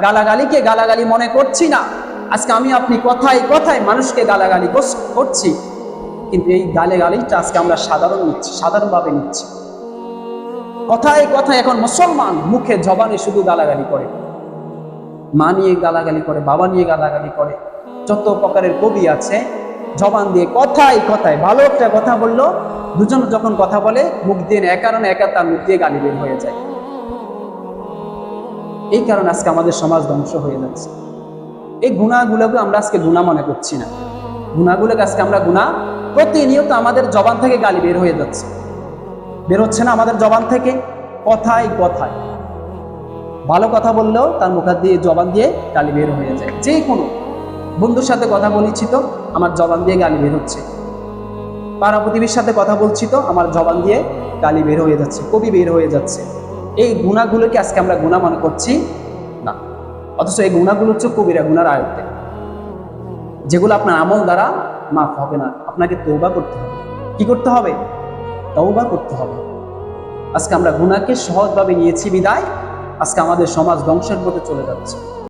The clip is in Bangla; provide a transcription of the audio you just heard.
গালাগালিকে গালাগালি মনে করছি না। আজকে আমি আপনি কথায় কথায় মানুষকে গালাগালি করছি, কিন্তু এই গালাগালিটা আজকে আমরা সাধারণভাবে নিচ্ছি। কথায় কথায় এখন মুসলমান মুখে জবানে শুধু গালাগালি করে, মা নিয়ে গালাগালি করে, বাবা নিয়ে গালাগালি করে। যত প্রকারের কবি আছে জবান দিয়ে কথায় কথায়, ভালো একটা কথা বললো, দুজন যখন কথা বলে মুখ দিয়ে একা তার মুখ দিয়ে গালি বের হয়ে যায়। এই কারণে আজকে আমাদের সমাজ ধ্বংস হয়ে যাচ্ছে। এই গুণাগুলোকে আমরা আজকে গুণা মনে করছি না। গুণাগুলোকে আজকে আমরা গুণা, প্রতিনিয়ত আমাদের জবান থেকে গালি বের হয়ে যাচ্ছে, বের হচ্ছে না আমাদের জবান থেকে? কথায় কথায় ভালো কথা বললেও তার মুখ দিয়ে জবান দিয়ে গালি বের হয়ে যায়। যে কোনো বন্ধুর সাথে কথা বলেছি তো আমার জবান দিয়ে গালি বের হচ্ছে, পাড়া প্রতিবেশীর সাথে কথা বলছি তো আমার জবান দিয়ে গালি বের হয়ে যাচ্ছে, কবি বের হয়ে যাচ্ছে। এই গুণাগুলোকে আজকে আমরা গুণা মনে করছি না, অথচ এই গুণাগুলো হচ্ছে কবিরা গুনার আয়ত্তে, যেগুলো আপনার আমল দ্বারা মাফ হবে না। আপনাকে তওবা করতে হবে। কি করতে হবে? তওবা করতে হবে। আজকে আমরা গুনাহকে সহজভাবে নিয়েছি বিদায় আজকে আমাদের সমাজ ধ্বংসের পথে চলে যাচ্ছে।